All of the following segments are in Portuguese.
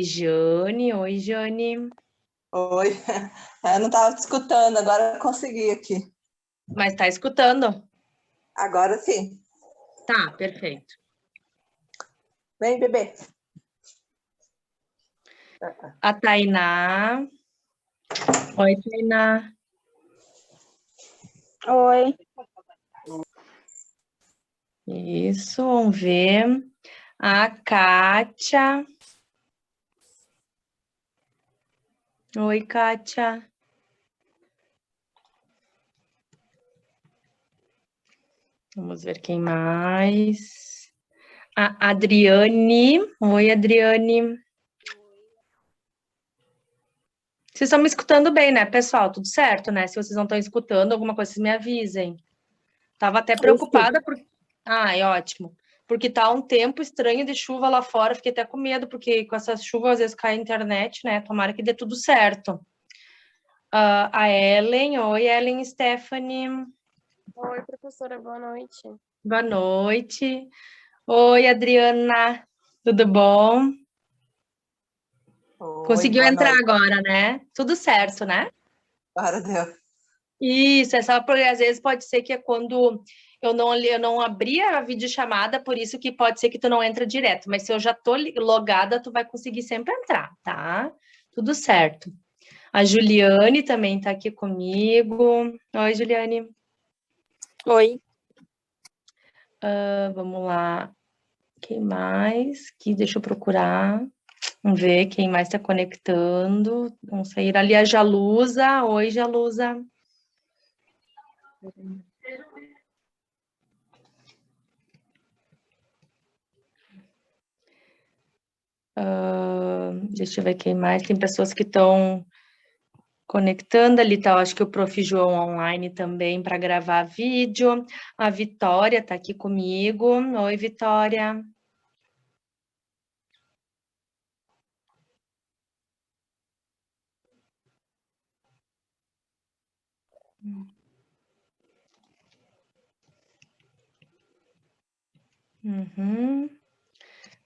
Jane. Oi, Jane. Oi, eu não estava te escutando, agora eu consegui aqui. Mas tá escutando? Agora sim. Tá, perfeito. Vem, bebê. A Tainá. Oi, Tainá. Oi. Isso, vamos ver. A Kátia. Oi, Kátia. Vamos ver quem mais. A Adriane. Oi, Adriane. Vocês estão me escutando bem, né, pessoal? Tudo certo, né? Se vocês não estão escutando alguma coisa, vocês me avisem. Tava até preocupada por... Ai, ótimo. Porque tá um tempo estranho de chuva lá fora, fiquei até com medo, porque com essa chuva às vezes cai a internet, né? Tomara que dê tudo certo. A Ellen, oi, Ellen Stephanie. Oi, professora, boa noite. Boa noite. Oi, Adriana, tudo bom? Oi, Conseguiu boa entrar noite. agora, né? Tudo certo, né? Agora deu. Isso, é só porque às vezes pode ser que é quando eu não abri a videochamada, por isso que pode ser que tu não entra direto, mas se eu já tô logada, tu vai conseguir sempre entrar, tá? Tudo certo. A Juliane também tá aqui comigo. Oi, Juliane. Oi. Vamos lá. Quem mais? Aqui, deixa eu procurar. Vamos ver quem mais está conectando. Vamos sair ali a Jalusa. Oi, Jalusa. Deixa eu ver quem mais. Tem pessoas que estão conectando ali, tá? Eu acho que o Prof. João online também para gravar vídeo. A Vitória está aqui comigo. Oi, Vitória.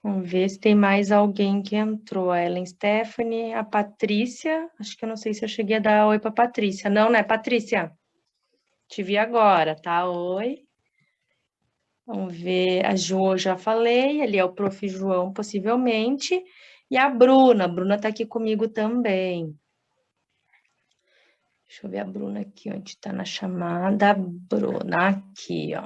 Vamos ver se tem mais alguém que entrou. A Ellen Stephanie, a Patrícia. Acho que eu não sei se eu cheguei a dar oi para Patrícia. Não, né, Patrícia? Te vi agora, tá? Oi. Vamos ver. A Ju, eu já falei. Ali é o Prof. João, possivelmente. E a Bruna. A Bruna tá aqui comigo também. Deixa eu ver a Bruna aqui, onde tá na chamada. A Bruna, aqui, ó.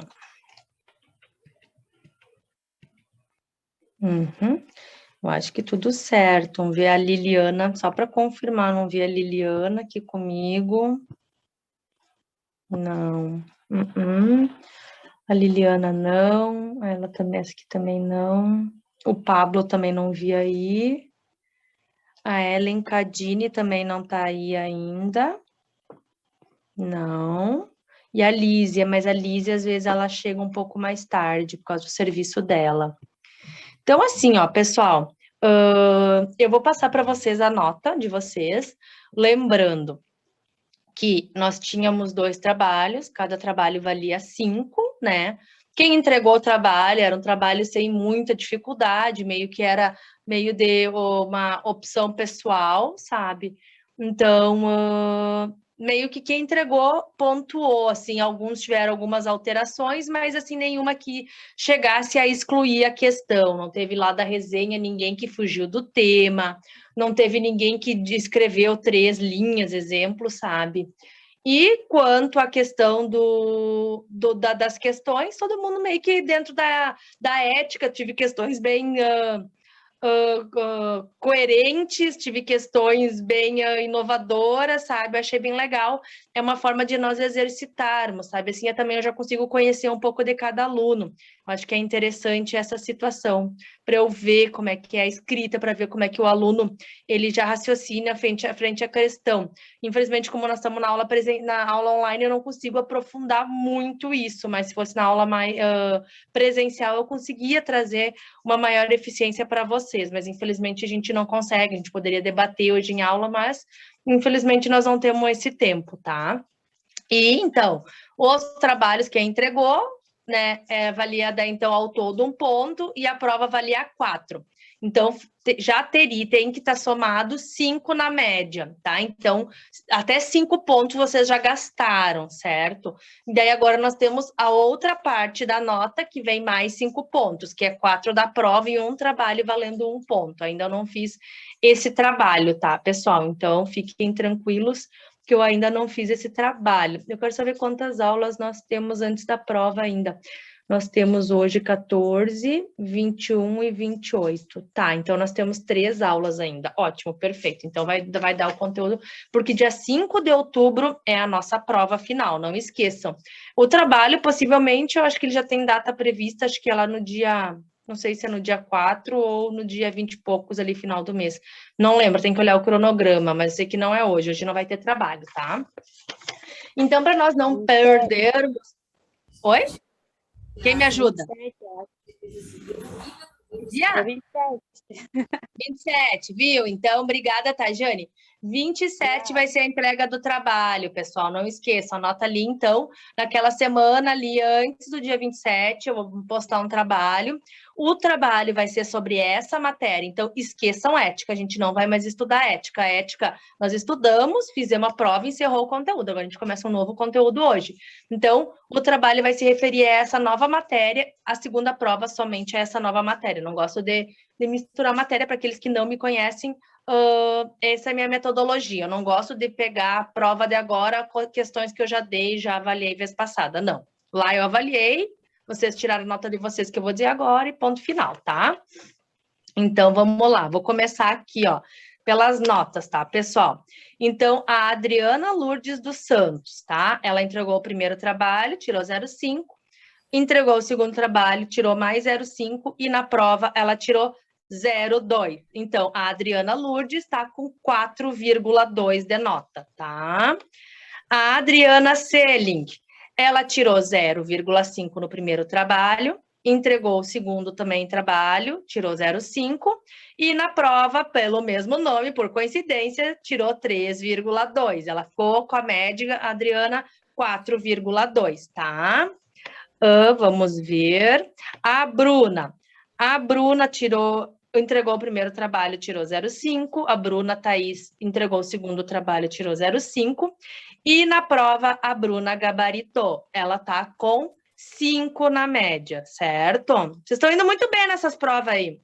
Eu acho que tudo certo. Vamos ver a Liliana, só para confirmar, não vi a Liliana aqui comigo. Não. A Liliana não. Ela também, essa aqui também não. O Pablo também não vi aí. A Ellen Cadini também não tá aí ainda. Não. E a Lísia, mas a Lísia às vezes ela chega um pouco mais tarde por causa do serviço dela. Então, assim, ó, pessoal, eu vou passar para vocês a nota de vocês, lembrando que nós tínhamos 2 trabalhos, cada trabalho valia 5, né? Quem entregou o trabalho era um trabalho sem muita dificuldade, meio que era meio de uma opção pessoal, sabe? Então, meio que quem entregou pontuou, assim, alguns tiveram algumas alterações, mas assim, nenhuma que chegasse a excluir a questão. Não teve lá da resenha ninguém que fugiu do tema, não teve ninguém que escreveu 3 linhas, exemplo, sabe? E quanto à questão das questões, todo mundo meio que dentro da ética, tive questões bem coerentes, tive questões bem inovadoras, sabe? Achei bem legal. É uma forma de nós exercitarmos, sabe? Assim, também eu já consigo conhecer um pouco de cada aluno. Acho que é interessante essa situação, para eu ver como é que é a escrita, para ver como é que o aluno ele já raciocina frente à questão. Infelizmente, como nós estamos na aula online, eu não consigo aprofundar muito isso, mas se fosse na aula mais presencial, eu conseguia trazer uma maior eficiência para vocês, mas infelizmente a gente não consegue, a gente poderia debater hoje em aula, mas infelizmente nós não temos esse tempo, tá? E então, os trabalhos que entregou, né, valia então ao todo 1 ponto e a prova valia 4. Então, tem que estar somado 5 na média, tá? Então, até 5 pontos vocês já gastaram, certo? E daí agora nós temos a outra parte da nota que vem mais 5 pontos, que é 4 da prova e um trabalho valendo 1 ponto. Ainda não fiz esse trabalho, tá, pessoal? Então, fiquem tranquilos que eu ainda não fiz esse trabalho. Eu quero saber quantas aulas nós temos antes da prova ainda. Nós temos hoje 14, 21 e 28. Tá, então nós temos 3 aulas ainda. Ótimo, perfeito. Então vai dar o conteúdo, porque dia 5 de outubro é a nossa prova final, não esqueçam. O trabalho, possivelmente, eu acho que ele já tem data prevista, acho que é lá no dia... Não sei se é no dia 4 ou no dia 20 e poucos ali, final do mês. Não lembro, tem que olhar o cronograma, mas sei que não é hoje. Hoje não vai ter trabalho, tá? Então, para nós não perdermos... Oi? Quem me ajuda? 27, Dia 27. 27, viu? Então, obrigada, Tajane. 27 vai ser a entrega do trabalho, pessoal. Não esqueçam, anota ali, então, naquela semana ali antes do dia 27, eu vou postar um trabalho. O trabalho vai ser sobre essa matéria, então esqueçam ética, a gente não vai mais estudar ética. A ética, nós estudamos, fizemos a prova e encerrou o conteúdo. Agora a gente começa um novo conteúdo hoje. Então, o trabalho vai se referir a essa nova matéria, a segunda prova somente a essa nova matéria. Não gosto de misturar matéria. Para aqueles que não me conhecem, essa é a minha metodologia. Eu não gosto de pegar a prova de agora com questões que eu já dei, já avaliei vez passada. Não. Lá eu avaliei, vocês tiraram a nota de vocês que eu vou dizer agora e ponto final, tá? Então, vamos lá. Vou começar aqui, ó, pelas notas, tá, pessoal? Então, a Adriana Lourdes dos Santos, tá? Ela entregou o primeiro trabalho, tirou 0,5. Entregou o segundo trabalho, tirou mais 0,5. E na prova, ela tirou 0,2. Então, a Adriana Lourdes está com 4,2 de nota, tá? A Adriana Selling, ela tirou 0,5 no primeiro trabalho, entregou o segundo também trabalho, tirou 0,5, e na prova, pelo mesmo nome, por coincidência, tirou 3,2. Ela ficou com a média, Adriana, 4,2, tá? Vamos ver. A Bruna entregou o primeiro trabalho, tirou 0,5. A Bruna Thaís entregou o segundo trabalho, tirou 0,5. E na prova, a Bruna gabaritou. Ela tá com 5 na média, certo? Vocês estão indo muito bem nessas provas aí.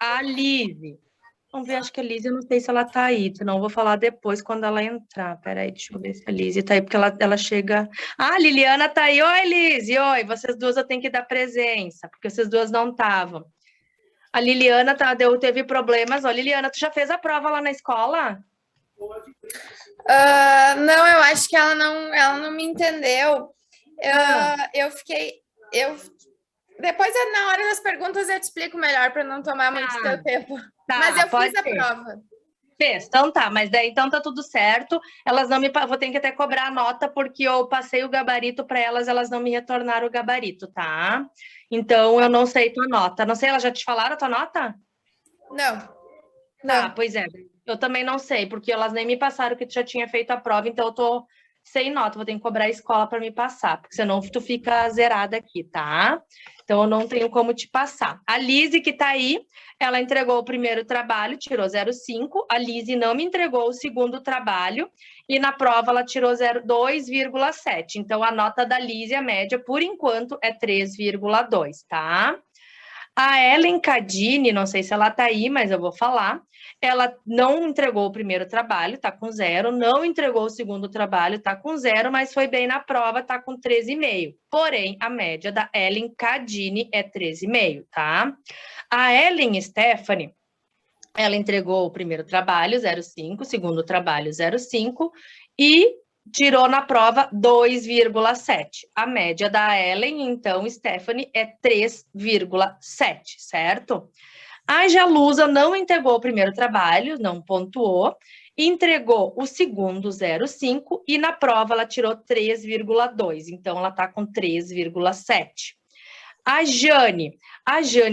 A Lise. Vamos ver, acho que a Lise, eu não sei se ela tá aí, senão eu vou falar depois quando ela entrar. Peraí, deixa eu ver se a Lise tá aí, porque ela chega... Ah, a Liliana tá aí. Oi, Lise, oi. Vocês duas eu tenho que dar presença, porque vocês duas não estavam. A Liliana teve problemas. Ó, Liliana, tu já fez a prova lá na escola? Não, eu acho que ela não me entendeu. Depois, na hora das perguntas, eu te explico melhor para não tomar muito teu tempo. Tá, mas eu fiz a ser. prova. Fez, então tá, mas daí então tá tudo certo. Elas não me... Vou ter que até cobrar a nota, porque eu passei o gabarito para elas não me retornaram o gabarito, tá? Então eu não sei tua nota. Não sei, elas já te falaram a tua nota? Não. Tá, pois é. Eu também não sei, porque elas nem me passaram que tu já tinha feito a prova, então eu tô sem nota, vou ter que cobrar a escola para me passar, porque senão tu fica zerada aqui, tá? Então eu não tenho como te passar. A Lise, que tá aí, ela entregou o primeiro trabalho, tirou 0,5. A Lise não me entregou o segundo trabalho, e na prova ela tirou 2,7. Então a nota da Lise, a média, por enquanto, é 3,2, tá? A Ellen Cadini, não sei se ela tá aí, mas eu vou falar. Ela não entregou o primeiro trabalho, tá com 0. Não entregou o segundo trabalho, tá com 0, mas foi bem na prova, tá com 13,5. Porém, a média da Ellen Cadini é 13,5, tá? A Ellen Stephanie, ela entregou o primeiro trabalho, 0,5, o segundo trabalho, 0,5, e tirou na prova 2,7. A média da Ellen, então, Stephanie, é 3,7, certo? A Jalusa não entregou o primeiro trabalho, não pontuou, entregou o segundo 0,5 e na prova ela tirou 3,2, então ela está com 3,7. A Jane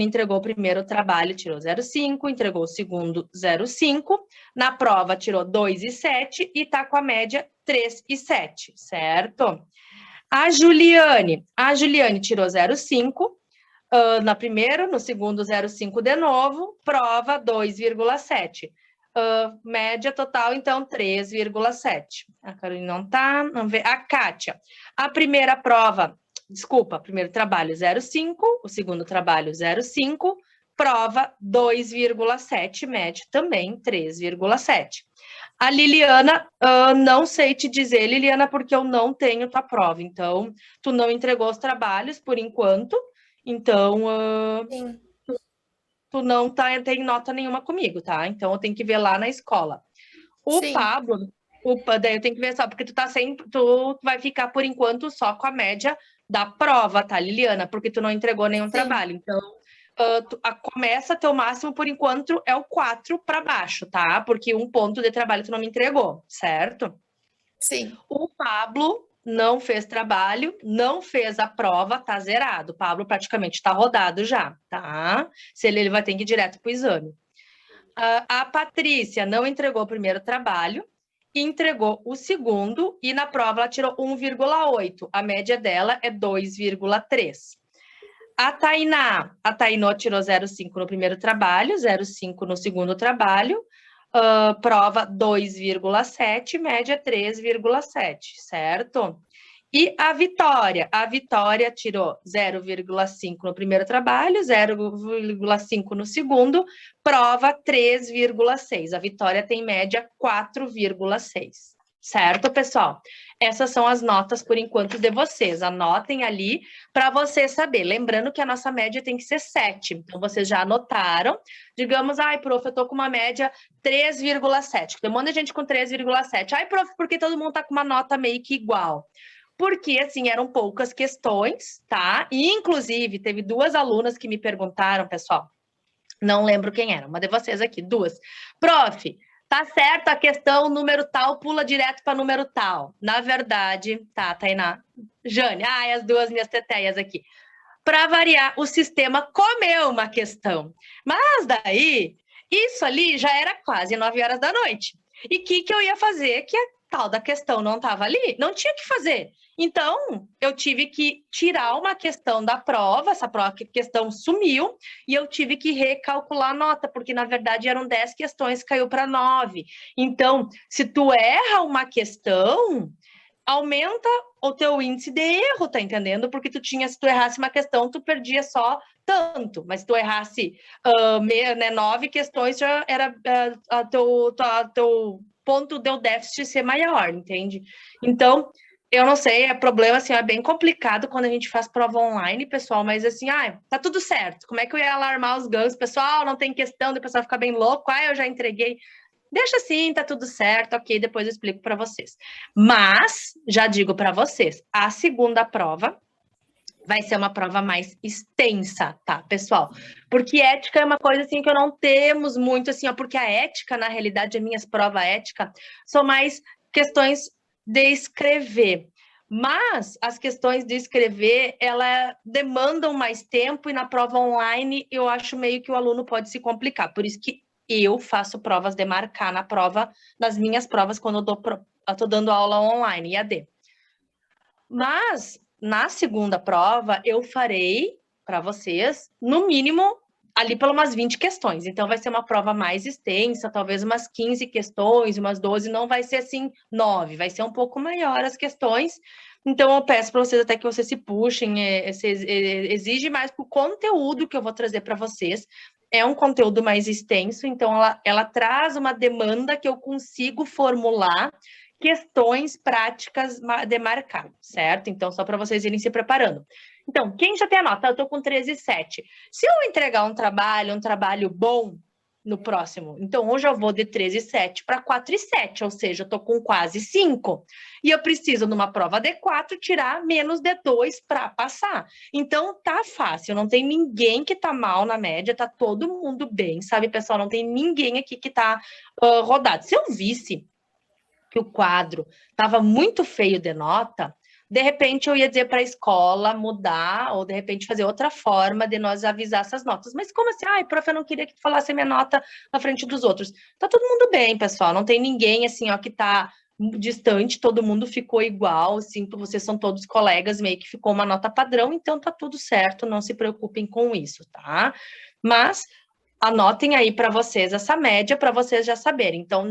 entregou o primeiro trabalho, tirou 0,5, entregou o segundo 0,5, na prova tirou 2,7 e está com a média 3,7, certo? A Juliane tirou 0,5, Na primeira, no segundo 0,5 de novo, prova 2,7. Média total, então, 3,7. A Carolina não tá, não vê. A Kátia, a primeira prova, desculpa, primeiro trabalho 0,5, o segundo trabalho 0,5, prova 2,7, média também 3,7. A Liliana, não sei te dizer, Liliana, porque eu não tenho tua prova, então, tu não entregou os trabalhos por enquanto, então, Sim. tu não tem nota nenhuma comigo, tá? Então, eu tenho que ver lá na escola. O Sim. Pablo, daí eu tenho que ver só, porque tu vai ficar por enquanto só com a média da prova, tá, Liliana? Porque tu não entregou nenhum trabalho. Então, começa teu máximo por enquanto é o 4 para baixo, tá? Porque um ponto de trabalho tu não me entregou, certo? Sim. O Pablo não fez trabalho, não fez a prova, tá zerado. O Pablo praticamente tá rodado já, tá? Se ele vai ter que ir direto pro exame. A Patrícia não entregou o primeiro trabalho, entregou o segundo e na prova ela tirou 1,8. A média dela é 2,3. A Tainá tirou 0,5 no primeiro trabalho, 0,5 no segundo trabalho, prova 2,7, média 3,7, certo? E a Vitória tirou 0,5 no primeiro trabalho, 0,5 no segundo, prova 3,6. A Vitória tem média 4,6. Certo, pessoal? Essas são as notas, por enquanto, de vocês. Anotem ali para você saber. Lembrando que a nossa média tem que ser 7. Então, vocês já anotaram. Digamos, ai, prof, eu tô com uma média 3,7. Tem um monte de gente com 3,7. Ai, prof, porque todo mundo tá com uma nota meio que igual? Porque, assim, eram poucas questões, tá? E, inclusive, teve 2 alunas que me perguntaram, pessoal, não lembro quem era, uma de vocês aqui, 2. Prof, tá certo a questão número tal, pula direto para número tal. Na verdade, tá, Tainá, Jane, as 2 minhas teteias aqui. Para variar, o sistema comeu uma questão. Mas daí, isso ali já era quase 9 horas da noite. E o que eu ia fazer? Que a tal da questão não estava ali? Não tinha que fazer. Então, eu tive que tirar uma questão da prova, essa questão sumiu, e eu tive que recalcular a nota, porque, na verdade, eram 10 questões, caiu para 9. Então, se tu erra uma questão, aumenta o teu índice de erro, tá entendendo? Porque se tu errasse uma questão, tu perdia só tanto, mas se tu errasse 9 questões, já era teu ponto de déficit ser maior, entende? Então, eu não sei, é problema, assim, é bem complicado quando a gente faz prova online, pessoal, mas assim, tá tudo certo. Como é que eu ia alarmar os ganhos? Pessoal, não tem questão, o pessoal fica bem louco, eu já entreguei. Deixa assim, tá tudo certo, ok, depois eu explico para vocês. Mas, já digo para vocês, a segunda prova vai ser uma prova mais extensa, tá, pessoal? Porque ética é uma coisa, assim, que eu não temos muito, assim, porque a ética, na realidade, as minhas provas ética são mais questões de escrever. Mas as questões de escrever, ela demandam mais tempo e na prova online eu acho meio que o aluno pode se complicar. Por isso que eu faço provas de marcar na prova, nas minhas provas, quando eu tô dando aula online, EAD. Mas, na segunda prova, eu farei para vocês, no mínimo, ali por umas 20 questões. Então, vai ser uma prova mais extensa, talvez umas 15 questões, umas 12, não vai ser assim 9, vai ser um pouco maior as questões. Então, eu peço para vocês até que vocês se puxem, exige mais para o conteúdo que eu vou trazer para vocês. É um conteúdo mais extenso, então ela traz uma demanda que eu consigo formular questões práticas de marcar, certo? Então, só para vocês irem se preparando. Então, quem já tem a nota? Eu estou com 13,7. Se eu entregar um trabalho bom no próximo, então hoje eu vou de 13,7 para 4,7, ou seja, eu estou com quase 5. E eu preciso, numa prova de 4, tirar menos de 2 para passar. Então, tá fácil, não tem ninguém que tá mal na média, tá todo mundo bem, sabe, pessoal? Não tem ninguém aqui que tá rodado. Se eu visse que o quadro estava muito feio de nota, de repente eu ia dizer para a escola mudar, ou de repente fazer outra forma de nós avisar essas notas. Mas como assim? Prof, eu não queria que tu falasse a minha nota na frente dos outros. Tá todo mundo bem, pessoal, não tem ninguém assim, ó, que tá distante, todo mundo ficou igual, assim, vocês são todos colegas, meio que ficou uma nota padrão, então tá tudo certo, não se preocupem com isso, tá? Mas anotem aí para vocês essa média, para vocês já saberem. Então,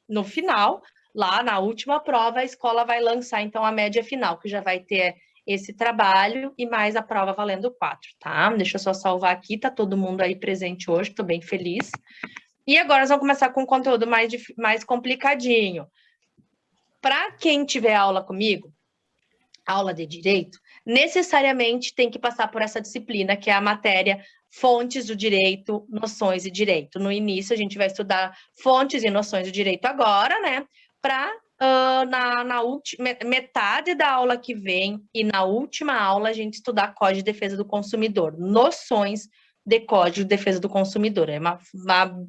no final, lá na última prova, a escola vai lançar, então, a média final, que já vai ter esse trabalho e mais a prova valendo 4, tá? Deixa eu só salvar aqui, tá todo mundo aí presente hoje, tô bem feliz. E agora nós vamos começar com um conteúdo mais complicadinho. Para quem tiver aula comigo, aula de direito, necessariamente tem que passar por essa disciplina, que é a matéria Fontes do Direito, Noções e Direito. No início, a gente vai estudar fontes e noções do direito agora, né? Para na metade da aula que vem e na última aula a gente estudar Código de Defesa do Consumidor, noções de Código de Defesa do Consumidor, é uma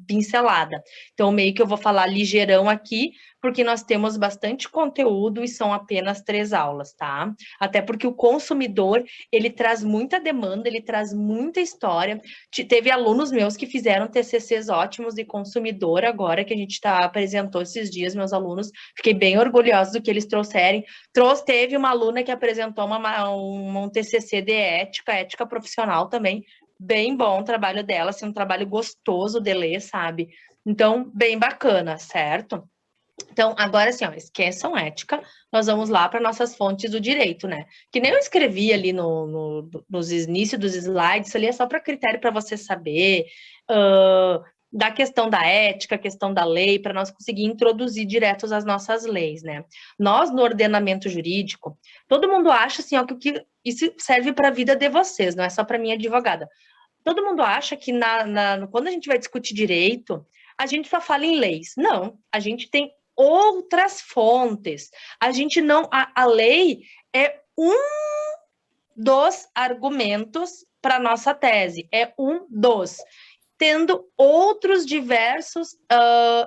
pincelada. Então, meio que eu vou falar ligeirão aqui, porque nós temos bastante conteúdo e são apenas 3 aulas, tá? Até porque o consumidor, ele traz muita demanda, ele traz muita história. Teve alunos meus que fizeram TCCs ótimos de consumidor agora, que a gente apresentou esses dias, meus alunos. Fiquei bem orgulhosa do que eles trouxeram. Teve uma aluna que apresentou um TCC de ética profissional também. Bem bom o trabalho dela, assim, um trabalho gostoso de ler, sabe? Então, bem bacana, certo? Então, agora assim, ó, esqueçam ética, nós vamos lá para nossas fontes do direito, né? Que nem eu escrevi ali nos inícios dos slides, isso ali é só para critério para você saber, da questão da ética, questão da lei, para nós conseguir introduzir diretos as nossas leis, né? Nós, no ordenamento jurídico, todo mundo acha assim, ó, que isso serve para a vida de vocês, não é só para minha advogada. Todo mundo acha que quando a gente vai discutir direito, a gente só fala em leis. Não, a gente tem outras fontes. A gente não... A lei é um dos argumentos para nossa tese. É um dos. Tendo outros diversos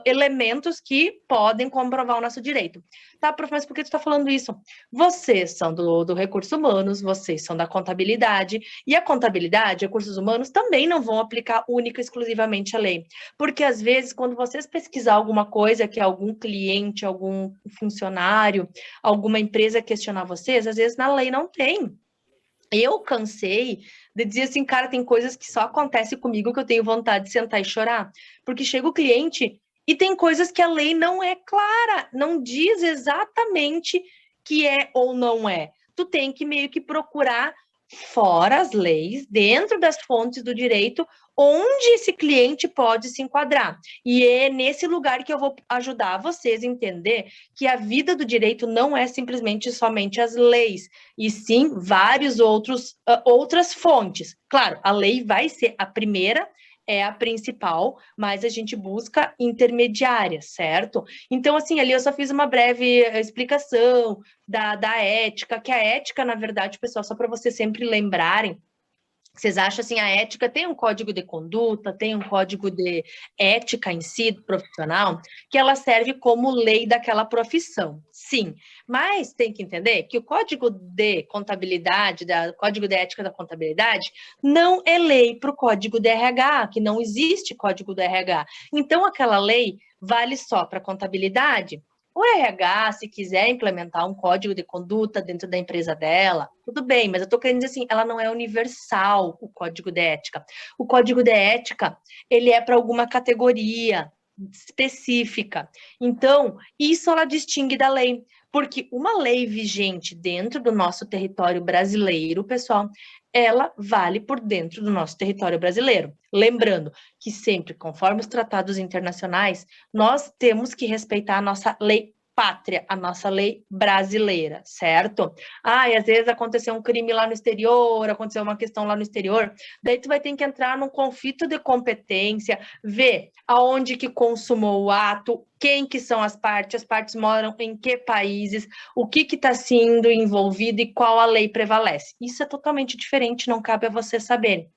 elementos que podem comprovar o nosso direito. Tá, prof, mas por que tu está falando isso? Vocês são do recursos humanos, vocês são da contabilidade, e a contabilidade, recursos humanos, também não vão aplicar única e exclusivamente a lei. Porque, às vezes, quando vocês pesquisar alguma coisa que algum cliente, algum funcionário, alguma empresa questionar vocês, às vezes na lei não tem. Eu cansei de dizer assim, cara, tem coisas que só acontecem comigo que eu tenho vontade de sentar e chorar. Porque chega o cliente e tem coisas que a lei não é clara, não diz exatamente que é ou não é. Tu tem que meio que procurar fora as leis, dentro das fontes do direito, onde esse cliente pode se enquadrar. E é nesse lugar que eu vou ajudar vocês a entender que a vida do direito não é simplesmente somente as leis, e sim outras fontes. Claro, a lei vai ser a primeira, é a principal, mas a gente busca intermediárias, certo? Então, assim, ali eu só fiz uma breve explicação da ética, que a ética, na verdade, pessoal, só para vocês sempre lembrarem, vocês acham assim, a ética tem um código de conduta, tem um código de ética em si, profissional, que ela serve como lei daquela profissão, sim. Mas tem que entender que o código de contabilidade, código de ética da contabilidade, não é lei para o código de RH, que não existe código de RH. Então, aquela lei vale só para contabilidade. O RH, se quiser implementar um código de conduta dentro da empresa dela, tudo bem, mas eu estou querendo dizer assim, ela não é universal, o código de ética. O código de ética, ele é para alguma categoria específica. Então, isso ela distingue da lei, porque uma lei vigente dentro do nosso território brasileiro, pessoal, ela vale por dentro do nosso território brasileiro. Lembrando que sempre, conforme os tratados internacionais, nós temos que respeitar a nossa lei pátria, a nossa lei brasileira, certo? E às vezes aconteceu um crime lá no exterior, aconteceu uma questão lá no exterior, daí tu vai ter que entrar num conflito de competência, ver aonde que consumou o ato, quem que são as partes moram em que países, o que está sendo envolvido e qual a lei prevalece. Isso é totalmente diferente, não cabe a vocês saberem.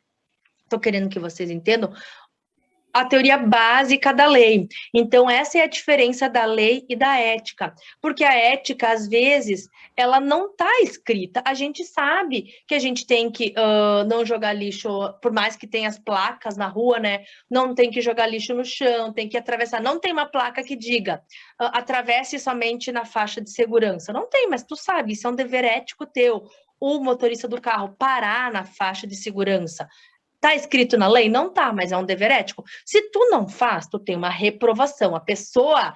Estou querendo que vocês entendam a teoria básica da lei. Então, essa é a diferença da lei e da ética. Porque a ética, às vezes, ela não está escrita. A gente sabe que a gente tem que não jogar lixo, por mais que tenha as placas na rua, né? Não tem que jogar lixo no chão, tem que atravessar. Não tem uma placa que diga atravesse somente na faixa de segurança. Não tem, mas tu sabe, isso é um dever ético teu. O motorista do carro parar na faixa de segurança. Tá escrito na lei? Não tá, mas é um dever ético. Se tu não faz, tu tem uma reprovação. A pessoa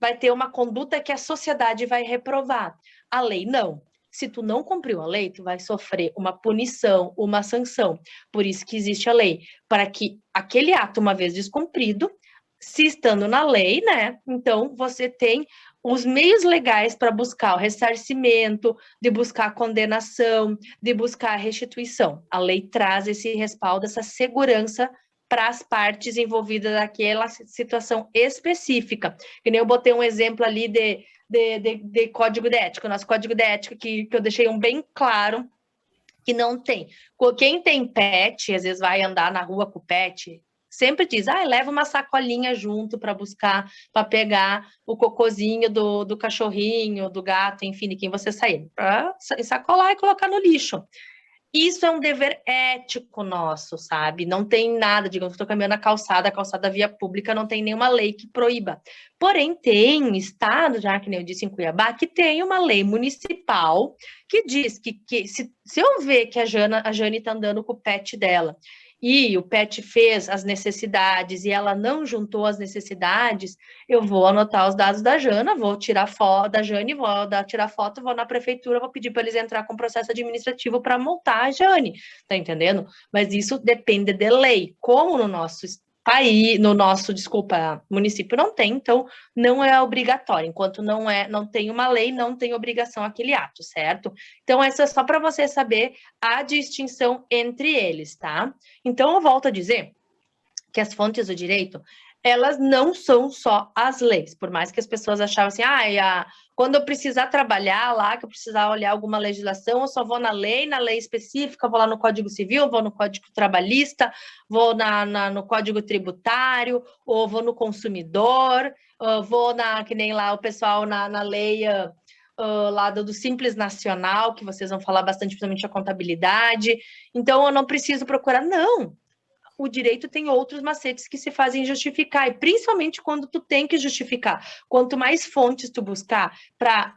vai ter uma conduta que a sociedade vai reprovar. A lei não. Se tu não cumpriu a lei, tu vai sofrer uma punição, uma sanção. Por isso que existe a lei, para que aquele ato, uma vez descumprido, se estando na lei, né? Então você tem os meios legais para buscar o ressarcimento, de buscar a condenação, de buscar a restituição. A lei traz esse respaldo, essa segurança para as partes envolvidas naquela situação específica. Que nem eu botei um exemplo ali de código de ética, nosso código de ética, que eu deixei um bem claro, que não tem. Quem tem pet, às vezes vai andar na rua com o pet, sempre diz, leva uma sacolinha junto para buscar, para pegar o cocôzinho do cachorrinho, do gato, enfim, de quem você sair, para sacolar e colocar no lixo. Isso é um dever ético nosso, sabe? Não tem nada, digamos, estou caminhando a calçada via pública, não tem nenhuma lei que proíba. Porém, tem estado, já que nem eu disse em Cuiabá, que tem uma lei municipal que diz que se eu ver que a Jane está andando com o pet dela e o pet fez as necessidades e ela não juntou as necessidades, eu vou anotar os dados da Jana, vou tirar foto da Jane, tirar foto, vou na prefeitura, vou pedir para eles entrar com processo administrativo para multar a Jane, tá entendendo? Mas isso depende de lei. Como no nosso país, município não tem, então não é obrigatório. Enquanto não tem uma lei, não tem obrigação aquele ato, certo? Então, essa é só para você saber a distinção entre eles, tá? Então, eu volto a dizer que as fontes do direito, elas não são só as leis, por mais que as pessoas achavam assim, quando eu precisar trabalhar lá, que eu precisar olhar alguma legislação, eu só vou na lei específica, vou lá no Código Civil, vou no Código Trabalhista, vou no Código Tributário, ou vou no consumidor, vou que nem lá o pessoal na lei lá do Simples Nacional, que vocês vão falar bastante, principalmente a contabilidade. Então, eu não preciso procurar, não. O direito tem outros macetes que se fazem justificar, e principalmente quando tu tem que justificar. Quanto mais fontes tu buscar para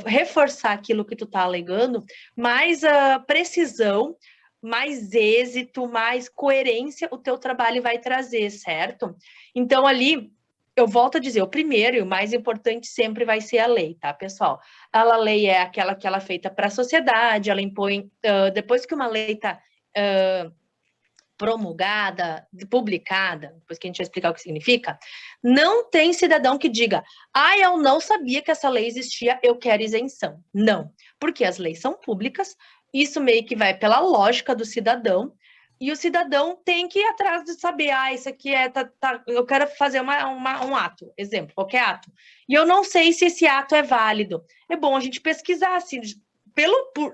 reforçar aquilo que tu tá alegando, mais precisão, mais êxito, mais coerência o teu trabalho vai trazer, certo? Então, ali, eu volto a dizer, o primeiro e o mais importante sempre vai ser a lei, tá, pessoal? A lei é aquela que ela é feita para a sociedade, ela impõe, depois que uma lei está promulgada, publicada, depois que a gente vai explicar o que significa, não tem cidadão que diga, eu não sabia que essa lei existia, eu quero isenção. Não, porque as leis são públicas, isso meio que vai pela lógica do cidadão, e o cidadão tem que ir atrás de saber, isso aqui eu quero fazer um ato, exemplo, qualquer ato, e eu não sei se esse ato é válido. É bom a gente pesquisar, assim,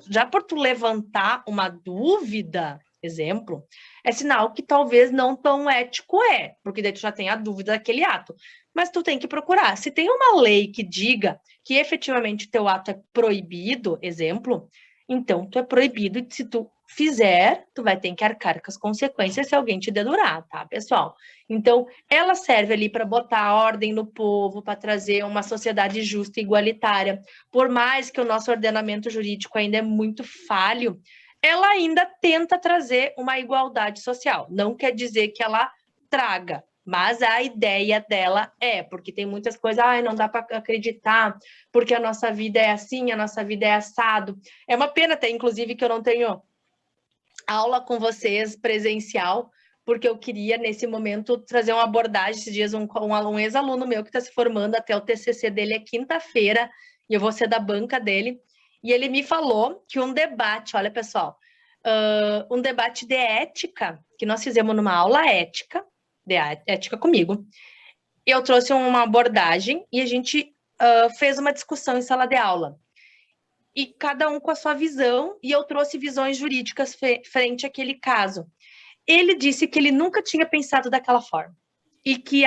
já por tu levantar uma dúvida, exemplo, é sinal que talvez não tão ético porque daí tu já tem a dúvida daquele ato. Mas tu tem que procurar. Se tem uma lei que diga que efetivamente teu ato é proibido, exemplo, então tu é proibido e se tu fizer, tu vai ter que arcar com as consequências se alguém te dedurar, tá, pessoal? Então, ela serve ali para botar ordem no povo, para trazer uma sociedade justa e igualitária. Por mais que o nosso ordenamento jurídico ainda é muito falho, ela ainda tenta trazer uma igualdade social. Não quer dizer que ela traga, mas a ideia dela porque tem muitas coisas, não dá para acreditar, porque a nossa vida é assim, a nossa vida é assado. É uma pena até, inclusive, que eu não tenho aula com vocês presencial, porque eu queria, nesse momento, trazer uma abordagem. Esses dias, um ex-aluno meu que está se formando, até o TCC dele é quinta-feira, e eu vou ser da banca dele, e ele me falou que um debate, olha, pessoal, um debate de ética, que nós fizemos numa aula ética, de ética comigo, eu trouxe uma abordagem e a gente fez uma discussão em sala de aula. E cada um com a sua visão, e eu trouxe visões jurídicas frente àquele caso. Ele disse que ele nunca tinha pensado daquela forma e que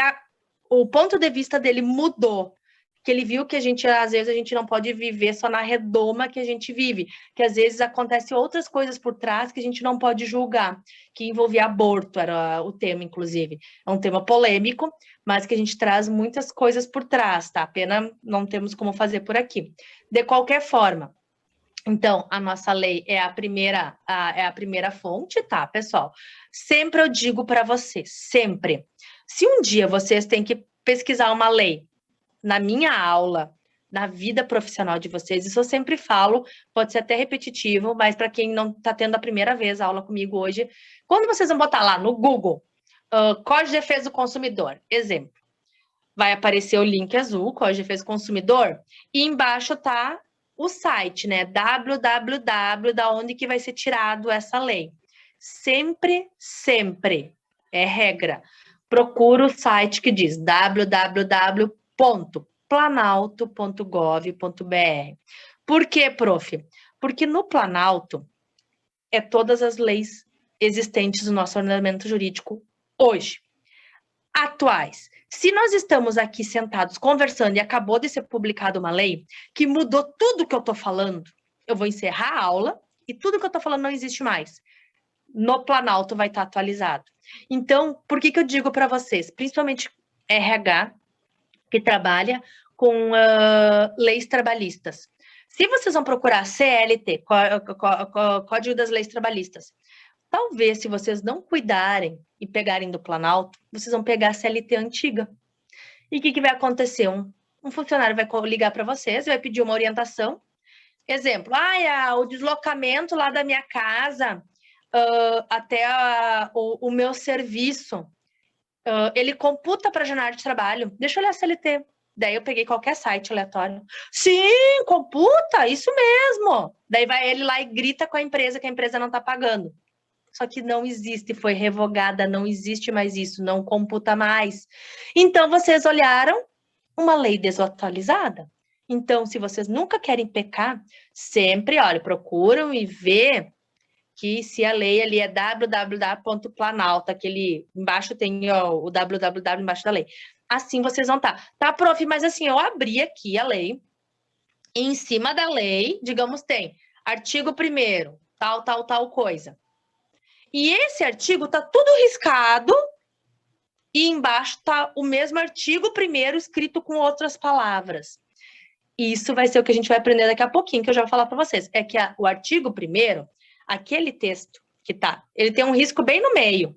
o ponto de vista dele mudou, que ele viu que às vezes a gente não pode viver só na redoma que a gente vive, que às vezes acontecem outras coisas por trás que a gente não pode julgar, que envolvia aborto, era o tema, inclusive. É um tema polêmico, mas que a gente traz muitas coisas por trás, tá? Pena não temos como fazer por aqui. De qualquer forma, então, a nossa lei é a primeira fonte, tá, pessoal? Sempre eu digo para vocês, sempre. Se um dia vocês têm que pesquisar uma lei na minha aula, na vida profissional de vocês, isso eu sempre falo, pode ser até repetitivo, mas para quem não está tendo a primeira vez a aula comigo hoje, quando vocês vão botar lá no Google, Código de Defesa do Consumidor, exemplo, vai aparecer o link azul, Código de Defesa do Consumidor, e embaixo tá o site, né? www, da onde que vai ser tirado essa lei. Sempre, sempre, é regra. Procura o site que diz www.planalto.gov.br. Por quê, prof? Porque no Planalto é todas as leis existentes no nosso ordenamento jurídico hoje, atuais. Se nós estamos aqui sentados conversando e acabou de ser publicada uma lei que mudou tudo que eu estou falando, eu vou encerrar a aula e tudo que eu estou falando não existe mais. No Planalto vai estar atualizado. Então, por que eu digo para vocês, principalmente RH, que trabalha com leis trabalhistas. Se vocês vão procurar CLT, Código das Leis Trabalhistas, talvez, se vocês não cuidarem e pegarem do Planalto, vocês vão pegar a CLT antiga. E o que vai acontecer? Um funcionário vai ligar para vocês, vai pedir uma orientação. Exemplo, o deslocamento lá da minha casa até o meu serviço, ele computa para a jornada de trabalho. Deixa eu olhar a CLT. Daí eu peguei qualquer site aleatório. Sim, computa, isso mesmo. Daí vai ele lá e grita com a empresa que a empresa não está pagando. Só que não existe, foi revogada, não existe mais isso, não computa mais. Então, vocês olharam uma lei desatualizada. Então, se vocês nunca querem pecar, sempre, olha, procuram e vê que se a lei ali é www.planalto, aquele embaixo tem o www embaixo da lei. Assim vocês vão estar. Tá, prof, mas assim, eu abri aqui a lei, e em cima da lei, digamos, tem artigo 1º, tal coisa. E esse artigo tá tudo riscado e embaixo tá o mesmo artigo 1º escrito com outras palavras. Isso vai ser o que a gente vai aprender daqui a pouquinho, que eu já vou falar para vocês. É que o artigo 1º, aquele texto que tá, ele tem um risco bem no meio.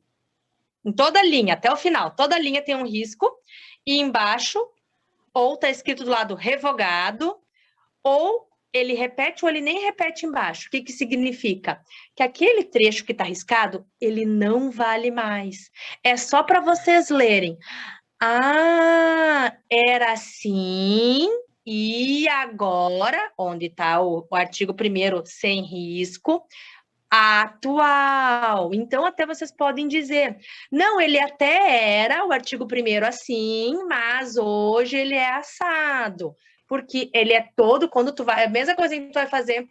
Em toda a linha, até o final, toda a linha tem um risco. E embaixo, ou tá escrito do lado revogado, ou ele repete ou ele nem repete embaixo. O que significa? Que aquele trecho que está riscado, ele não vale mais. É só para vocês lerem. Era assim, e agora, onde está o artigo 1º sem risco, atual. Então, até vocês podem dizer, não, ele até era o artigo 1º assim, mas hoje ele é assado. Porque ele é todo, quando tu vai, é a mesma coisa que tu vai fazer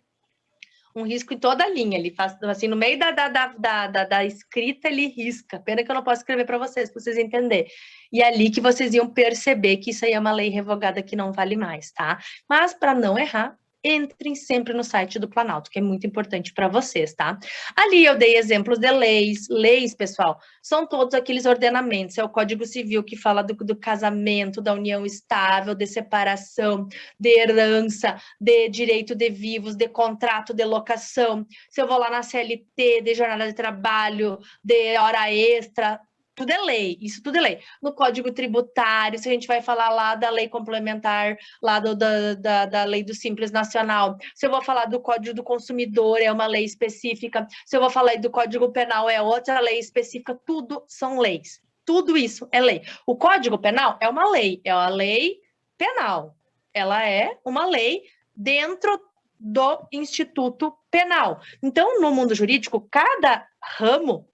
um risco em toda a linha, ele faz assim, no meio da escrita ele risca, pena que eu não posso escrever para vocês entenderem, e é ali que vocês iam perceber que isso aí é uma lei revogada que não vale mais, tá? Mas para não errar, entrem sempre no site do Planalto, que é muito importante para vocês, tá? Ali eu dei exemplos de leis. Leis, pessoal, são todos aqueles ordenamentos. É o Código Civil que fala do casamento, da união estável, de separação, de herança, de direito de vivos, de contrato de locação. Se eu vou lá na CLT, de jornada de trabalho, de hora extra, tudo é lei, isso tudo é lei. No Código Tributário, se a gente vai falar lá da lei complementar, lá da lei do Simples Nacional, se eu vou falar do Código do Consumidor, é uma lei específica, se eu vou falar do Código Penal, é outra lei específica, tudo são leis. Tudo isso é lei. O Código Penal é uma lei penal. Ela é uma lei dentro do Instituto Penal. Então, no mundo jurídico, cada ramo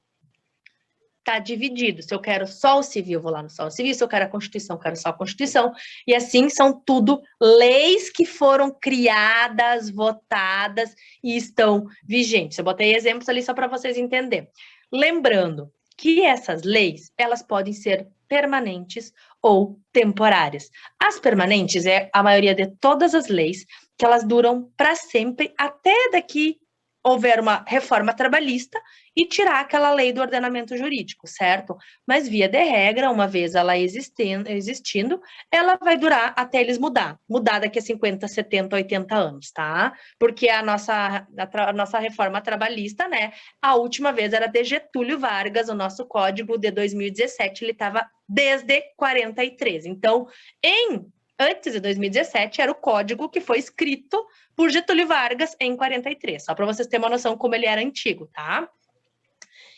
está dividido. Se eu quero só o civil, vou lá no só o civil. Se eu quero a Constituição, quero só a Constituição. E assim são tudo leis que foram criadas, votadas e estão vigentes. Eu botei exemplos ali só para vocês entenderem. Lembrando que essas leis, elas podem ser permanentes ou temporárias. As permanentes é a maioria de todas as leis que elas duram para sempre, até daqui houver uma reforma trabalhista e tirar aquela lei do ordenamento jurídico, certo? Mas, via de regra, uma vez ela existindo, ela vai durar até eles mudar daqui a 50, 70, 80 anos, tá? Porque a nossa reforma trabalhista, né, a última vez era de Getúlio Vargas, o nosso código de 2017, ele estava desde 43. Então, antes de 2017, era o código que foi escrito por Getúlio Vargas em 43, só para vocês terem uma noção como ele era antigo, tá?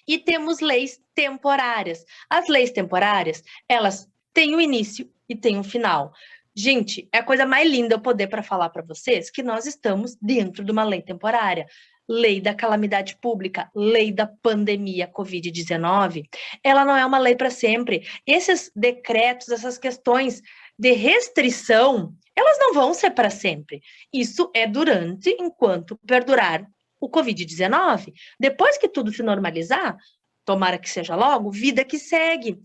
E temos leis temporárias. As leis temporárias, elas têm um início e têm um final. Gente, é a coisa mais linda eu poder para falar para vocês que nós estamos dentro de uma lei temporária. Lei da calamidade pública, lei da pandemia Covid-19, ela não é uma lei para sempre. Esses decretos, essas questões de restrição, elas não vão ser para sempre. Isso é enquanto perdurar o Covid-19. Depois que tudo se normalizar, tomara que seja logo, vida que segue.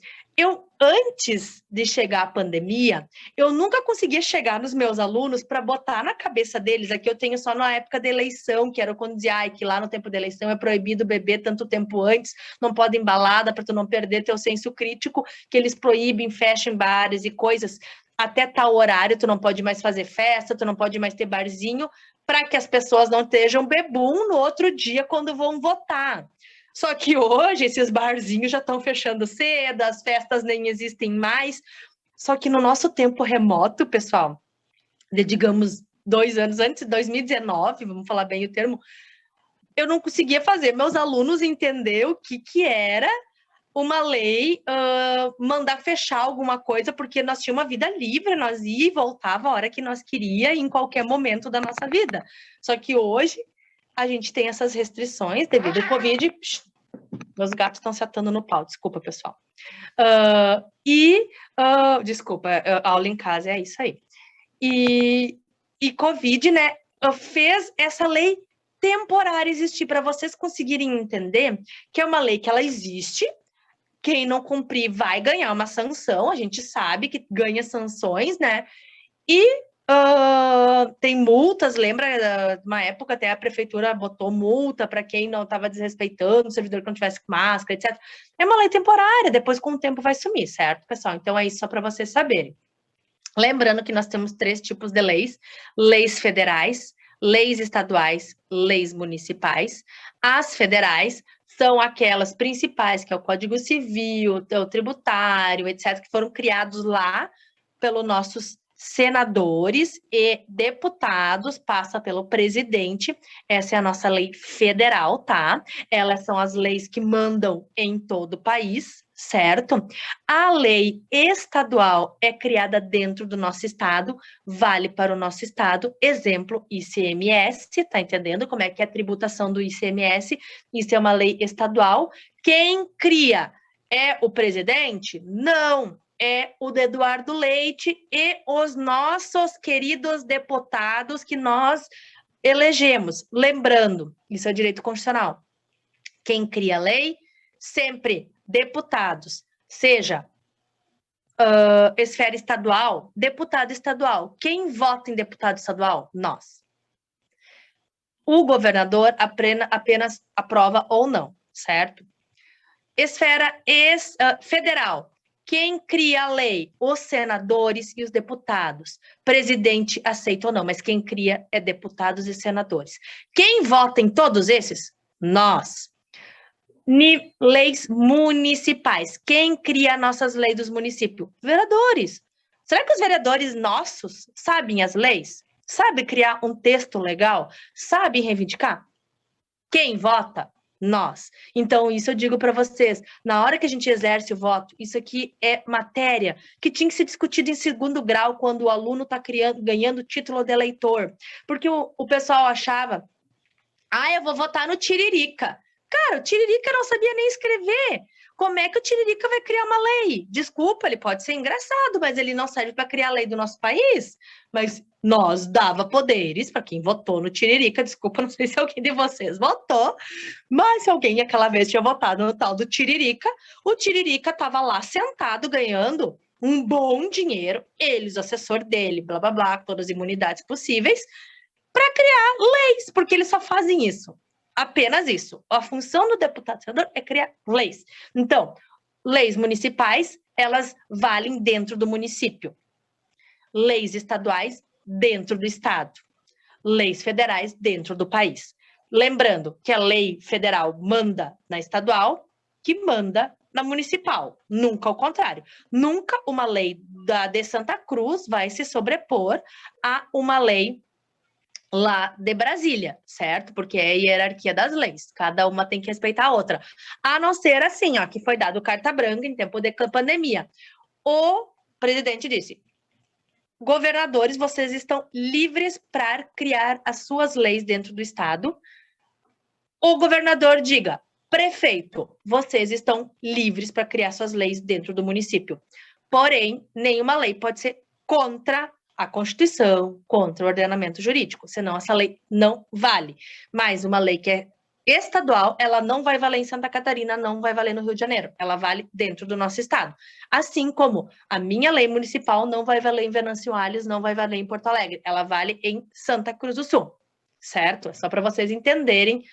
Antes de chegar a pandemia, eu nunca conseguia chegar nos meus alunos para botar na cabeça deles, aqui eu tenho só na época da eleição, que era quando dizia que lá no tempo da eleição é proibido beber tanto tempo antes, não pode embalada para tu não perder teu senso crítico, que eles proíbem, fecham bares e coisas, até tal horário tu não pode mais fazer festa, tu não pode mais ter barzinho, para que as pessoas não estejam bebum no outro dia quando vão votar. Só que hoje esses barzinhos já estão fechando cedo, as festas nem existem mais. Só que no nosso tempo remoto, pessoal, digamos 2 anos antes, 2019, vamos falar bem o termo, eu não conseguia fazer meus alunos entender o que era uma lei mandar fechar alguma coisa, porque nós tínhamos uma vida livre, nós ia e voltava a hora que nós queria, em qualquer momento da nossa vida. Só que hoje a gente tem essas restrições devido ao Covid. Meus gatos estão se atando no pau, desculpa, pessoal. Desculpa, aula em casa é isso aí. E Covid, né, fez essa lei temporária existir, para vocês conseguirem entender que é uma lei que ela existe, quem não cumprir vai ganhar uma sanção, a gente sabe que ganha sanções, né, e tem multas, lembra? Uma época até a prefeitura botou multa para quem não estava desrespeitando, o servidor que não tivesse máscara, etc. É uma lei temporária, depois com o tempo vai sumir, certo, pessoal? Então é isso só para vocês saberem. Lembrando que nós temos 3 tipos de leis: leis federais, leis estaduais, leis municipais. As federais são aquelas principais, que é o Código Civil, o tributário, etc., que foram criados lá pelos nossos senadores e deputados, passa pelo presidente. Essa é a nossa lei federal, tá? Elas são as leis que mandam em todo o país, certo? A lei estadual é criada dentro do nosso estado, vale para o nosso estado, exemplo, ICMS, tá entendendo como é que é a tributação do ICMS? Isso é uma lei estadual. Quem cria é o presidente? Não, é o Eduardo Leite e os nossos queridos deputados que nós elegemos. Lembrando, isso é direito constitucional. Quem cria a lei, sempre deputados, seja esfera estadual, deputado estadual. Quem vota em deputado estadual? Nós. O governador apenas aprova ou não, certo? Esfera federal. Quem cria a lei? Os senadores e os deputados. Presidente aceita ou não, mas quem cria é deputados e senadores. Quem vota em todos esses? Nós. Leis municipais. Quem cria nossas leis dos municípios? Vereadores. Será que os vereadores nossos sabem as leis? Sabem criar um texto legal? Sabem reivindicar? Quem vota? Nós. Então, isso eu digo para vocês, na hora que a gente exerce o voto, isso aqui é matéria que tinha que ser discutida em 2º grau quando o aluno está ganhando título de eleitor. Porque o pessoal achava, eu vou votar no Tiririca. Cara, o Tiririca não sabia nem escrever. Como é que o Tiririca vai criar uma lei? Desculpa, ele pode ser engraçado, mas ele não serve para criar a lei do nosso país. Mas nós dava poderes para quem votou no Tiririca. Desculpa, não sei se alguém de vocês votou, mas se alguém aquela vez tinha votado no tal do Tiririca, o Tiririca estava lá sentado ganhando um bom dinheiro, eles, o assessor dele, blá, blá, blá, todas as imunidades possíveis, para criar leis, porque eles só fazem isso. Apenas isso. A função do deputado senador é criar leis. Então, leis municipais, elas valem dentro do município. Leis estaduais, dentro do estado. Leis federais, dentro do país. Lembrando que a lei federal manda na estadual, que manda na municipal. Nunca ao contrário. Nunca uma lei de Santa Cruz vai se sobrepor a uma lei lá de Brasília, certo? Porque é a hierarquia das leis, cada uma tem que respeitar a outra. A não ser assim, ó, que foi dado carta branca em tempo de pandemia. O presidente disse: governadores, vocês estão livres para criar as suas leis dentro do estado. O governador diga: prefeito, vocês estão livres para criar suas leis dentro do município. Porém, nenhuma lei pode ser contra a Constituição, contra o ordenamento jurídico, senão essa lei não vale. Mas uma lei que é estadual, ela não vai valer em Santa Catarina, não vai valer no Rio de Janeiro, ela vale dentro do nosso estado. Assim como a minha lei municipal não vai valer em Venâncio Aires, não vai valer em Porto Alegre, ela vale em Santa Cruz do Sul, certo? É só para vocês entenderem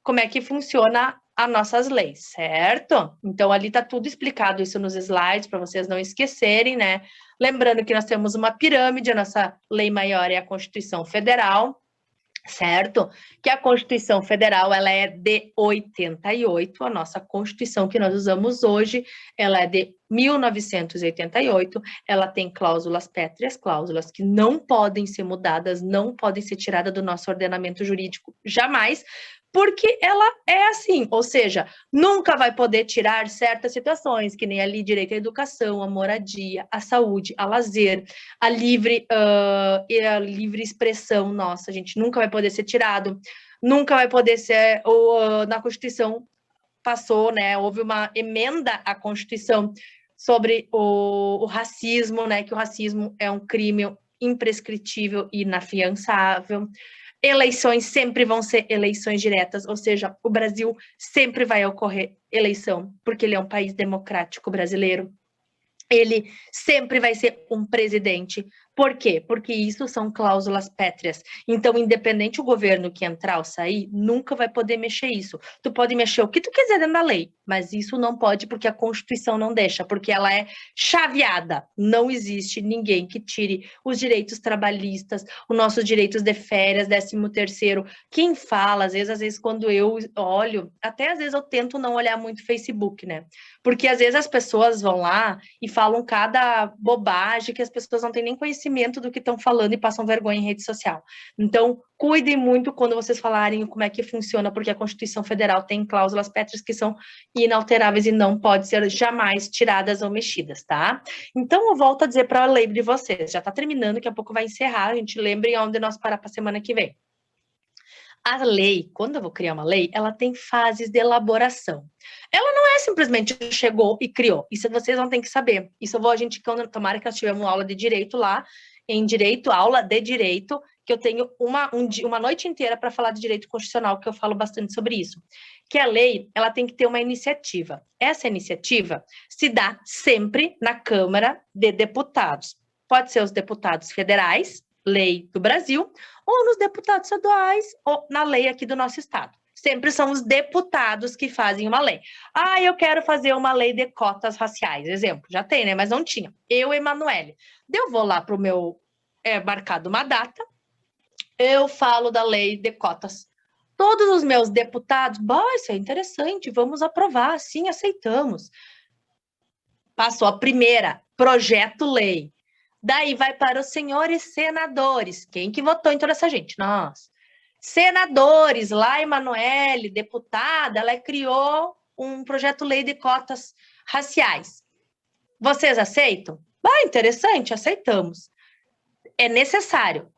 como é que funciona as nossas leis, certo? Então, ali está tudo explicado isso nos slides, para vocês não esquecerem, né? Lembrando que nós temos uma pirâmide, a nossa lei maior é a Constituição Federal, certo? Que a Constituição Federal, ela é de 88, a nossa Constituição que nós usamos hoje, ela é de 1988, ela tem cláusulas pétreas, cláusulas que não podem ser mudadas, não podem ser tiradas do nosso ordenamento jurídico, jamais, porque ela é assim, ou seja, nunca vai poder tirar certas situações, que nem ali direito à educação, à moradia, à saúde, ao lazer, a livre expressão nossa, a gente nunca vai poder ser tirado, nunca vai poder ser, na Constituição passou, né, houve uma emenda à Constituição sobre o racismo, né, que o racismo é um crime imprescritível e inafiançável. Eleições sempre vão ser eleições diretas, ou seja, o Brasil sempre vai ocorrer eleição, porque ele é um país democrático brasileiro. Ele sempre vai ser um presidente. Por quê? Porque isso são cláusulas pétreas. Então, independente o governo que entrar ou sair, nunca vai poder mexer isso. Tu pode mexer o que tu quiser dentro da lei, mas isso não pode porque a Constituição não deixa, porque ela é chaveada. Não existe ninguém que tire os direitos trabalhistas, os nossos direitos de férias, 13º. Quem fala, às vezes quando eu olho, até às vezes eu tento não olhar muito Facebook, né? Porque às vezes as pessoas vão lá e falam cada bobagem que as pessoas não têm nem conhecimento do que estão falando e passam vergonha em rede social. Então, cuidem muito quando vocês falarem como é que funciona, porque a Constituição Federal tem cláusulas pétreas que são inalteráveis e não podem ser jamais tiradas ou mexidas, tá? Então, eu volto a dizer para a lei de vocês, já está terminando, daqui a pouco vai encerrar, a gente lembre onde nós parar para a semana que vem. A lei, quando eu vou criar uma lei, ela tem fases de elaboração. Ela não é simplesmente chegou e criou. Isso vocês vão ter que saber. Isso a gente, quando tomara que nós tivemos aula de direito lá, em direito, aula de direito, que eu tenho uma noite inteira para falar de direito constitucional, que eu falo bastante sobre isso. Que a lei, ela tem que ter uma iniciativa. Essa iniciativa se dá sempre na Câmara de Deputados. Pode ser os deputados federais, lei do Brasil, ou nos deputados estaduais, ou na lei aqui do nosso estado. Sempre são os deputados que fazem uma lei. Ah, eu quero fazer uma lei de cotas raciais. Exemplo, já tem, né? Mas não tinha. Eu, Emanuele. Eu vou lá para o meu marcado uma data, eu falo da lei de cotas. Todos os meus deputados, isso é interessante, vamos aprovar, sim, aceitamos. Passou a primeira, projeto-lei. Daí vai para os senhores senadores. Quem que votou em toda essa gente? Nós. Senadores, lá Emanuele, deputada, ela criou um projeto-lei de cotas raciais. Vocês aceitam? Interessante, aceitamos. É necessário